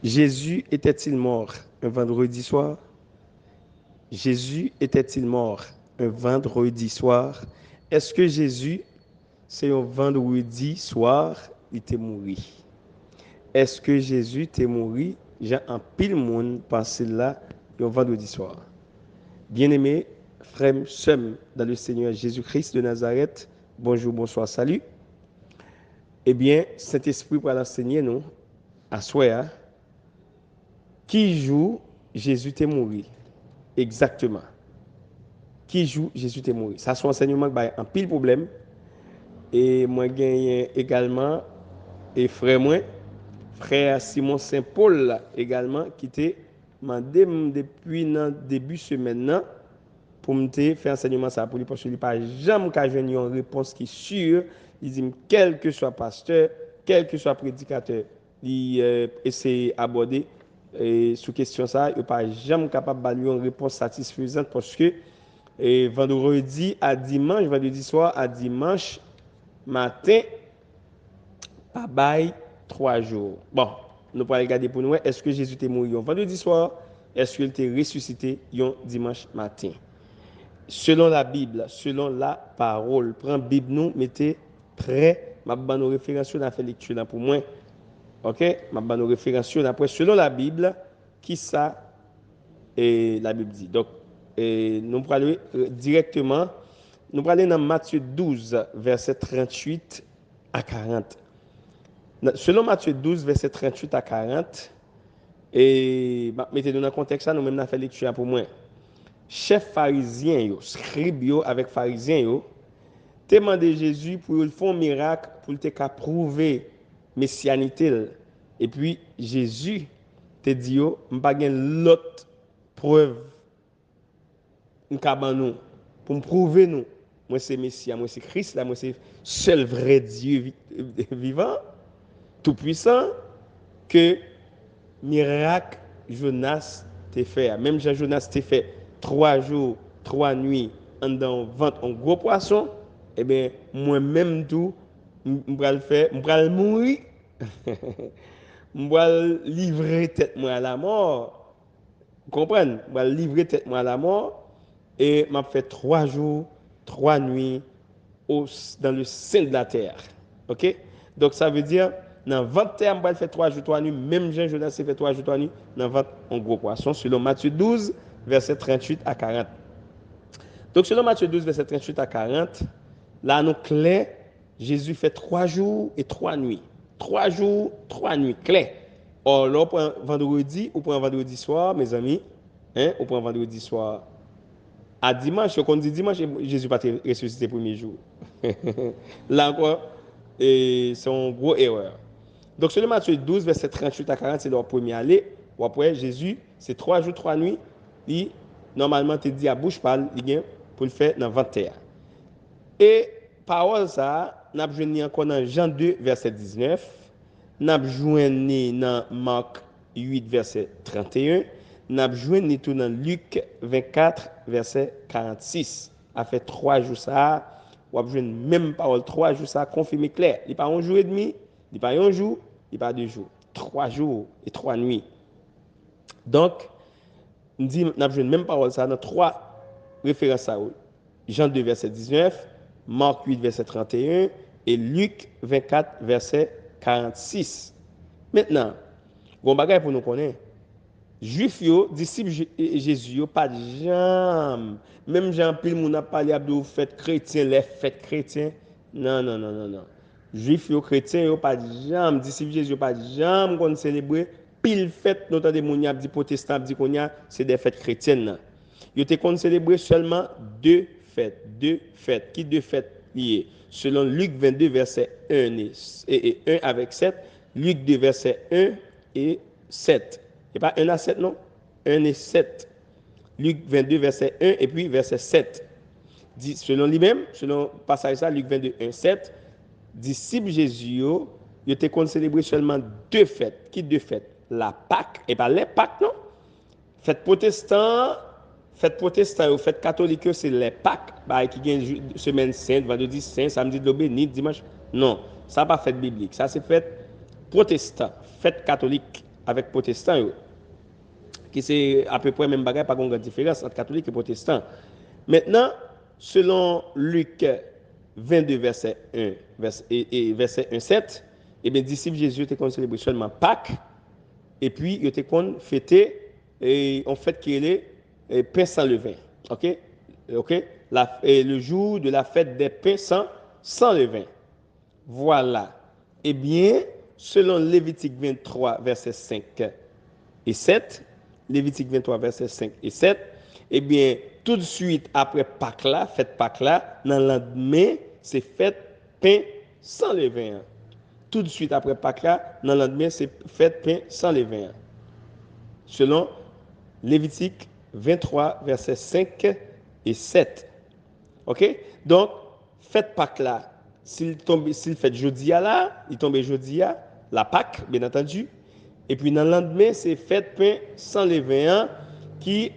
Jésus était-il mort un vendredi soir? Jésus était-il mort un vendredi soir? Est-ce que Jésus, c'est un vendredi soir, il était mort? Est-ce que Jésus était mort? J'ai un pile monde passé là un vendredi soir. Bien-aimés, frères, sœurs dans le Seigneur Jésus-Christ de Nazareth, bonjour, bonsoir, salut. Eh bien, Saint-Esprit pour l'enseigner nous, à soi, qui joue Jésus est mort? Exactement. Qui joue Jésus est mort? Ça, c'est un enseignement qui a un pile problème. Et moi, j'ai également, et frère Simon Saint-Paul également, qui était demandé depuis le début de semaine pour me faire enseignement ça pour lui parce qu'il n'a pas jamais une réponse qui est sûre. Il dit quel que soit pasteur, quel que soit prédicateur, il essaie d'aborder sous question ça, il n'est pas jamais capable de donner une réponse satisfaisante parce que vendredi à dimanche, vendredi soir à dimanche matin, pas bail 3 jours. Bon, nous allons regarder pour nous, est-ce que Jésus est mort vendredi soir, est-ce qu'il était ressuscité dimanche matin? Selon la Bible, selon la parole, prends Bible nous, mettez prêt, ma bonne référence, on a fait lecture pour moi. OK? Ma bonne référence, après selon la Bible, qui ça et la Bible dit. Donc, nous allons aller directement, nous allons aller dans Matthieu 12, verset 38 à 40. Selon Matthieu 12, verset 38 à 40, et mettez-nous dans le contexte, nous même avons fait lecture pour moi. Chef pharisien, scribe avec pharisien, te demandé Jésus pour lui faire un miracle, pour te prouver messianité. Et puis, Jésus te dit, je n'ai pas l'autre preuve pour me prouver nous. Moi, c'est Messie, moi, c'est Christ, moi, c'est seul vrai Dieu vivant, tout-puissant, que miracle Jonas t'a fait. Même Jean-Jonas t'a fait 3 jours, 3 nuits, en vente un gros poisson, eh bien, moi-même tout, je vais le faire, je vais mourir, je vais livrer tête moi à la mort. Vous comprenez? Je vais livrer tête moi à la mort et m'a fait 3 jours, 3 nuits dans le sein de la terre. OK? Donc ça veut dire, dans 20 termes, il fait 3 jours, 3 nuits, même Jean-Jonas fait 3 jours, 3 nuits, dans 20 en gros poisson, selon Matthieu 12, verset 38 à 40. Donc selon Matthieu 12, verset 38 à 40, là, nous clair, Jésus fait 3 jours et 3 nuits. 3 jours, 3 nuits, clair. Or, là, pour un vendredi ou pour un vendredi soir, mes amis, ou pour un vendredi soir, à dimanche, quand on dit dimanche, Jésus pas ressuscité le premier jour. Là encore, c'est une grosse erreur. Donc, selon Matthieu 12, verset 38 à 40, c'est leur premier aller. Ou après, Jésus, c'est 3 jours, 3 nuits. Il, normalement, te dit à bouche parle, il pour le faire dans 21. Et parole ça, nous avons encore dans Jean 2, verset 19. Nous avons dans Marc 8, verset 31. Nous avons tout dans Luc 24, verset 46. A fait 3 jours ça, ou avons même parole 3 jours ça, confirmé clair. Il n'y a pas un jour et demi, il n'y a pas un jour, il n'y a pas 2 jours. 3 jours et 3 nuits. Donc, nous avons même parole ça dans 3 références à Jean 2, verset 19, Marc 8, verset 31 et Luc 24, verset 46. Maintenant, bon bagage pour nous connaître. Juifs, disciples Jésus, pas de jamais. Même Jean-Pil, mon a parlé de fête chrétien, les fêtes chrétiens. Non, non, non, non, non. Juifs, chrétiens, pas de jamais. Disciples Jésus, pas de jamais qu'on célèbre. Pile fête, notamment des monias, des protestants, des konya, c'est des fêtes chrétiennes. Ils étaient qu'on célébrer seulement 2 fêtes. 2 fêtes. Qui 2 fêtes liées? Selon Luc 22, verset 1 et 1 avec 7. Luc 2, verset 1 et 7. Il n'y a pas 1 à 7, non? 1 et 7. Luc 22, verset 1 et puis verset 7. Selon lui-même, selon passage ça, Luc 22, 1, 7, disciples Jésus, ils étaient qu'on célébrer seulement 2 fêtes. Qui 2 fêtes? La Pâque, et pas les Pâques, non? Fête protestant ou fête catholique, c'est les Pâques, qui gagnent semaine sainte, vendredi saint, samedi de béni, dimanche. Non, ça n'est pas fête biblique. Ça, c'est fête protestant, fête catholique. avec protestants, qui c'est à peu près même bagage, pas grande différence entre catholiques et protestants. Maintenant, selon Luc 22, verset 1, verset 1, 7, et bien, disciples Jésus étaient qu'on célébrer seulement Pâques, et puis ils étaient qu'on fêter, et en fait, qu'il est pain sans levain. OK? OK? Et le jour de la fête des pains sans levain. Voilà. Eh bien, selon Lévitique 23, verset 5 et 7, Lévitique 23, verset 5 et 7, eh bien, tout de suite après Pâques là, fête Pâques là, dans le lendemain, c'est fête pain sans levain. Tout de suite après Pâques là, dans le lendemain, c'est fête pain sans levain. Selon Lévitique 23, verset 5 et 7. OK? Donc, fête Pâques là, s'il fait jeudi là, il tombe jeudi à la Pâques, bien entendu. Et puis, dans le lendemain, c'est fête pain sans levain qui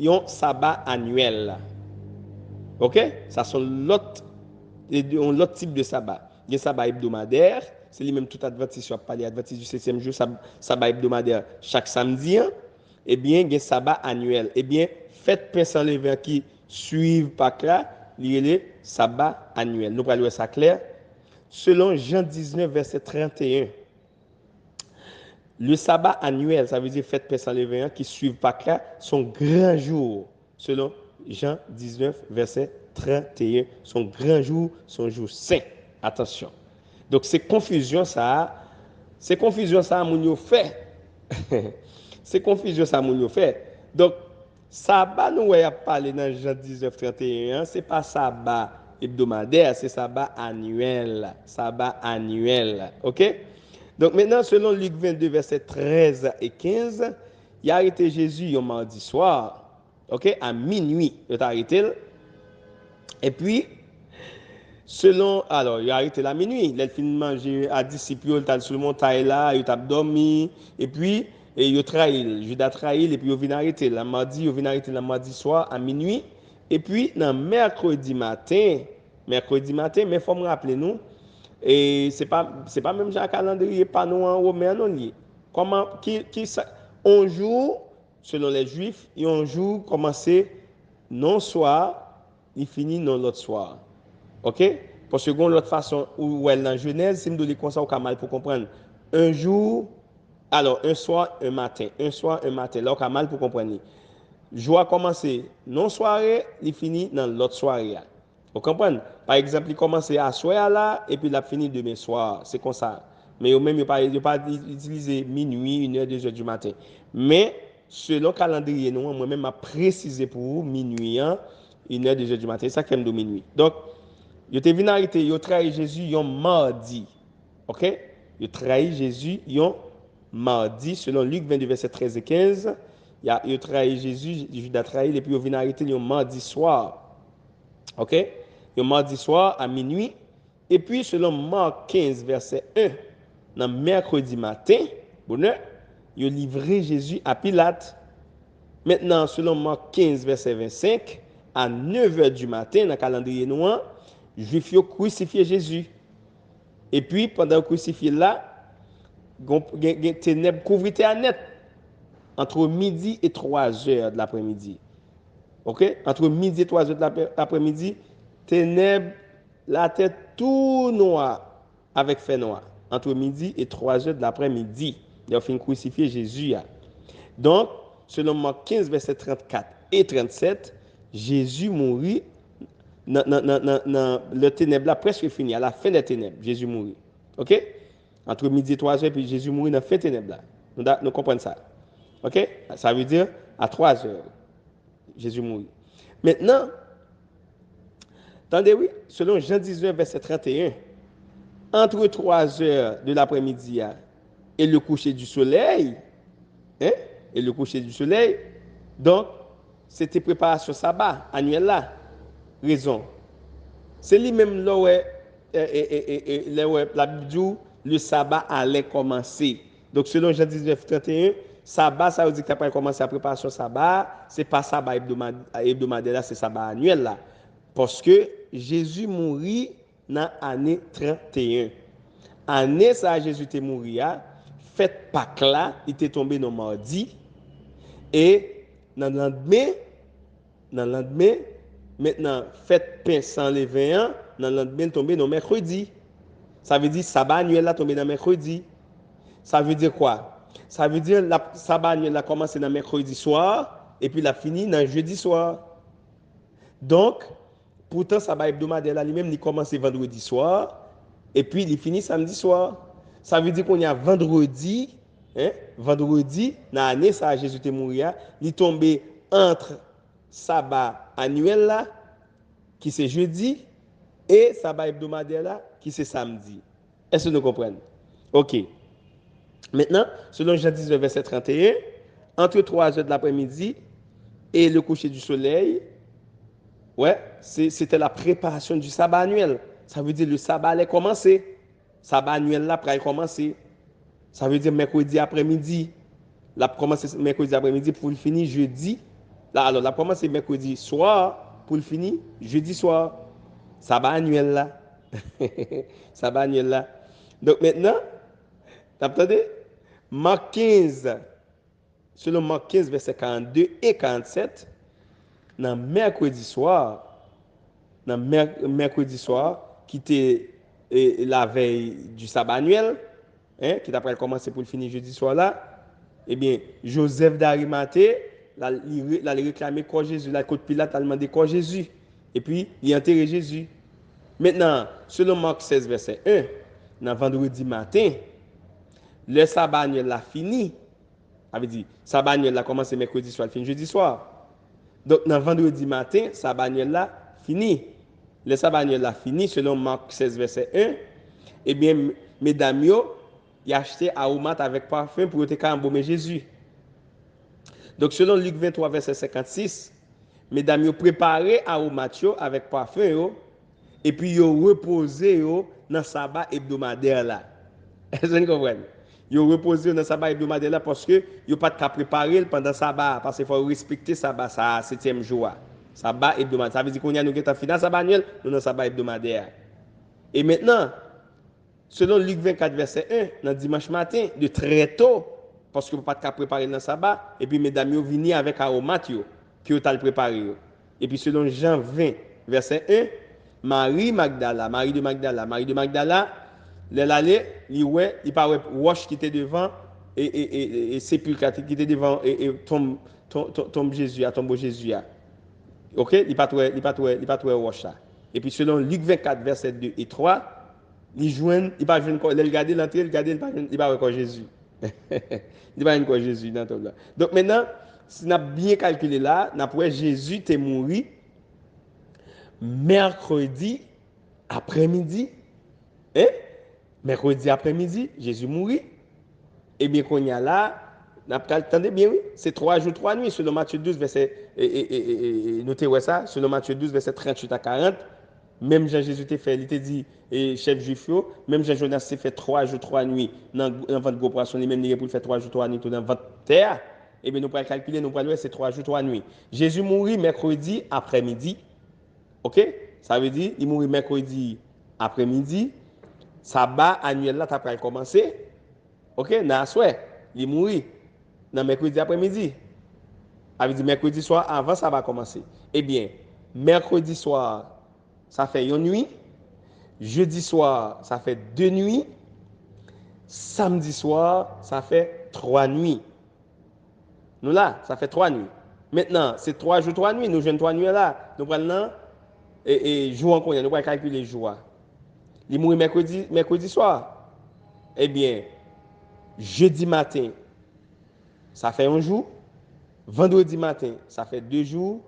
ont sabbat annuel. Là. OK? Ça sont l'autre type de sabbat. Il y a sabbat hebdomadaire, c'est lui-même tout adventiste, je parler adventiste du 7e jour, sabbat hebdomadaire chaque samedi. Hein? Eh bien, il y a sabbat annuel. Eh bien, fête pain sans levain qui suivent Pâques là, il y a le sabbat annuel. Nous allons voir ça clair. Selon Jean 19, verset 31, le sabbat annuel, ça veut dire fête pain sans levain qui suivent Pâques là, son grand jour. Selon Jean 19, verset 31, son grand jour, son jour saint. Attention. Donc, c'est confusion ça, moun yo fait. C'est confusion ça, moun yo fait. Donc, sabbat, nous avons parlé dans Jean 19, 31, c'est pas sabbat hebdomadaire, c'est sabbat annuel. Sabbat annuel. OK? Donc, maintenant, selon Luc 22, verset 13 et 15, il a arrêté Jésus un mardi soir. OK? À minuit, il a arrêté. Et puis, alors, il a arrêté la minuit. Il a fini de manger à disciples, il a sur le montagne là, il a dormi. Et puis, il a trahi. Judas a trahi, et puis il vient arrêter. Il vient arrêter le mardi soir à minuit. Et puis, dans mercredi matin, mais il faut me rappeler nous, et c'est pas même un calendrier, pas nous en romain, non lié. Comment, un jour, selon les Juifs, et un jour commencer non soir, il finit non l'autre soir. OK? Parce que l'autre façon où elle dans Genèse, si nous comme ça au mal pour comprendre. Un jour, alors un soir, un matin, un soir, un matin, là au mal pour comprendre. Jour a commencé non soirée, il finit dans l'autre soirée. Vous comprenez? Par exemple, il commence à soir là et puis il a fini demain soir. C'est comme ça. Mais au même, il ne pas utiliser minuit, 1h, 2h du matin. Mais selon le calendrier, moi-même, m'a précisé pour vous minuit, 1h, 2h du matin. C'est ça qui aime de minuit. Donc, il était venu arrêter, il a trahi Jésus un mardi. OK? Il a trahi Jésus un mardi, selon Luc 22, verset 13 et 15. Il a trahi Jésus, Judas a trahi, et puis il est venu arrêter un mardi soir. OK? Un mardi soir à minuit. Et puis, selon Marc 15, verset 1, dans mercredi matin, bonheur, il a livré Jésus à Pilate. Maintenant, selon Marc 15, verset 25, à 9h du matin, dans le calendrier noir, les Juifs ont crucifié Jésus. Et puis, pendant le crucifié là, les ténèbres couvraient net entre midi et 3h de l'après-midi. OK? Entre midi et 3h de l'après-midi, ténèbres, la tête tout noire avec fait noir. Entre midi et 3h de l'après-midi, ils ont fini de crucifier Jésus. Donc, selon Marc 15, verset 34 et 37, Jésus mourit dans le ténèbre là, presque fini, à la fin des ténèbres, Jésus mourit. OK? Entre midi et 3h, puis Jésus mourit dans la fin des ténèbres là. Nous comprenons ça. OK? Ça veut dire à 3h, Jésus mourit. Maintenant, attendez, oui, selon Jean 19, verset 31, entre 3h de l'après-midi et le coucher du soleil, hein? Et le coucher du soleil, donc, c'était préparation sabbat annuel là. Raison. C'est lui-même là où la Bible dit le sabbat allait commencer. Donc, selon Jean 19, 31, sabbat, ça veut dire que tu n'as pas commencé la préparation sabbat. Ce n'est pas sabbat hebdomadaire, là, c'est sabbat annuel là. Parce que Jésus mourit dans l'année 31. Année ça, Jésus est mort, fête Pâques là, il était tombé dans mardi. Et dans le lendemain, maintenant, fête pain sans levain, dans le lendemain, tombé dans mercredi. Ça veut dire sabbat annuel là tombé dans mercredi. Ça veut dire quoi? Ça veut dire la sabbat annuel a commencé dans mercredi soir et puis la fini dans jeudi soir. Donc, pourtant, sabbat hebdomadaire là lui-même, il commence vendredi soir et puis il finit samedi soir. Ça veut dire qu'on y a vendredi, vendredi, dans l'année, ça, Jésus est mort, il est tombé entre sabbat annuel là, qui c'est jeudi, et sabbat hebdomadaire là, qui c'est samedi. Est-ce que nous comprenons? Ok. Maintenant, selon Jean 19, verset 31, entre 3 heures de l'après-midi et le coucher du soleil, ouais, c'était la préparation du sabbat annuel. Ça veut dire le sabbat allait commencer. Sabbat annuel là, après commencer. Ça veut dire mercredi après-midi. La commence mercredi après-midi pour le finir jeudi. Là, alors, la commence mercredi soir pour le finir jeudi soir. Sabbat annuel là. Sabbat annuel là. Donc maintenant, t'entendez? Marc 15, selon Marc 15, verset 42 et 47, dans mercredi soir, qui était la veille du sabbat annuel, qui d'après commencé pour le finir jeudi soir là, eh bien, Joseph d'Arimathée, il a réclamé quoi Jésus, la côte Pilate a demandé quoi Jésus, et puis il a enterré Jésus. Maintenant, selon Marc 16, verset 1, dans vendredi matin, le sabbat annuel a fini. Ça veut dire, sabbat annuel a commencé mercredi soir, fini jeudi soir. Donc, dans vendredi matin, sabbat annuel a fini. Le sabbat annuel a fini, selon Marc 16, verset 1. Eh bien, mesdames, ils ont acheté aromat avec parfum pour te embaumer Jésus. Donc, selon Luc 23, verset 56, mesdames, ils ont préparé aromat avec parfum, et puis ils ont reposé dans le sabbat hebdomadaire là. Est-ce que vous comprenez? Ils ont reposé dans le sabbat hebdomadaire là parce que ils n'ont pas de préparer pendant le sabbat, parce qu'il faut respecter le sabbat, ça, 7e jour. Sabbat hebdomadaire. Ça veut dire qu'on a nous fini dans le sabbat annuel, nous dans le sabbat hebdomadaire. Et maintenant, selon Luc 24, verset 1, dans dimanche matin, de très tôt, parce que vous n'avez pas de préparer dans le sabbat, et puis mesdames, vous venez avec aromat, puis vous avez préparé. Et puis selon Jean 20, verset 1, Marie de Magdala, il paraît roche qui était devant et sépulcre qui était devant et tombe Jésus, tombe Jésus. OK, il pas trouvé roche là. Et puis selon Luc 24 verset 2 et 3, il pas joindre il regarder l'entrée, il pas encore Jésus. Il pas encore Jésus dans ton là. Donc maintenant, si on a bien calculé là, on a Jésus est mort mercredi après-midi. Hein? Mercredi après-midi, Jésus mourit. Et bien qu'on y a là, attendez bien, oui, c'est 3 jours, 3 nuits, selon Matthieu 12, verset, notez ça, selon Matthieu 12, verset 38 à 40, même Jean-Jésus t'a fait, il t'a dit, chef juif, même Jean-Jonas s'est fait 3 jours, 3 nuits dans votre corporation, lui même il pour faire 3 jours, 3 nuits dans votre terre. Et bien nous pourrons calculer, nous pourrons c'est 3 jours, 3 nuits. Jésus mourit mercredi après-midi. OK? Ça veut dire, il mourit mercredi après-midi. Sabbat annuel là, tu as commencé. OK? N'a souhait. Il mourit. Dans mercredi après-midi. Ça veut dire mercredi soir, avant ça va commencer. Eh bien, mercredi soir, ça fait une nuit. Jeudi soir, ça fait 2 nuits. Samedi soir, ça fait 3 nuits. Nous là, ça fait 3 nuits. Maintenant, c'est 3 jours, 3 nuits. Nous jouons 3 nuits là. Nous prenons et jour encore, nous allons calculer les jours. Il mourit mercredi soir. Eh bien, jeudi matin, ça fait 1 jour. Vendredi matin, ça fait 2 jours.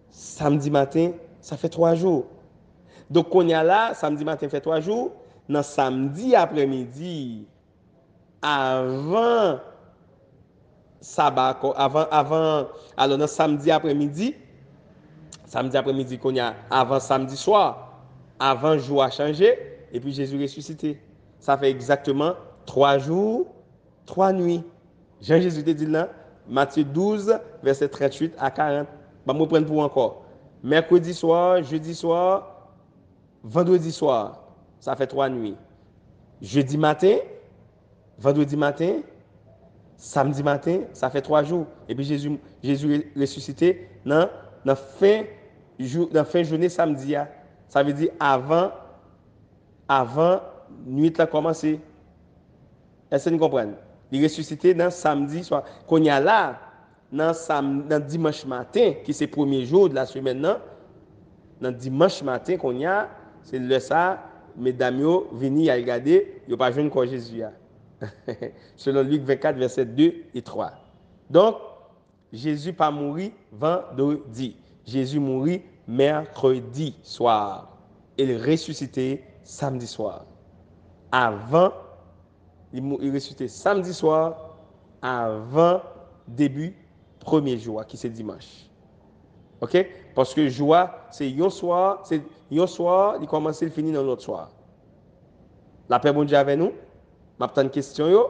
Samedi matin, ça fait 3 jours. Donc, on y a là, samedi matin fait 3 jours. Dans samedi après-midi, avant sabbat, alors dans samedi après-midi, qu'on y a avant samedi soir, avant jour a changé, et puis Jésus ressuscité. Ça fait exactement 3 jours, 3 nuits. Jean-Jésus te dit là, Matthieu 12, verset 38 à 40. Je vais me prendre pour encore. Mercredi soir, jeudi soir, vendredi soir, ça fait 3 nuits. Jeudi matin, vendredi matin, Samedi matin, ça fait 3 jours. Et puis Jésus ressuscité dans la fin journée samedi. Ça veut dire avant nuit a commencé. Est-ce que vous comprenez? Il est ressuscité dans samedi soir. Qu'on y a là, dans dimanche matin, qui c'est le premier jour de la semaine, dans dimanche matin qu'on y a, c'est le ça, mesdames, venez à regarder, ils n'ont pas joué encore Jésus. Selon Luc 24, verset 2 et 3. Donc, Jésus pas mourir vendredi. Jésus mourit mercredi soir. Il ressuscité samedi soir. Avant, il ressuscité samedi soir, avant début premier jour, qui c'est dimanche. OK? Parce que joie, c'est un soir, il commence, il finit dans l'autre soir. La paix, bon Dieu, avec nous. M'attends une question,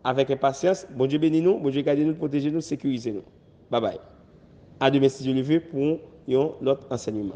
avec impatience. Bon Dieu bénis nous, bon Dieu garde nous, protège nous, sécurise nous. Bye bye. À demain si Dieu le veut pour un autre enseignement.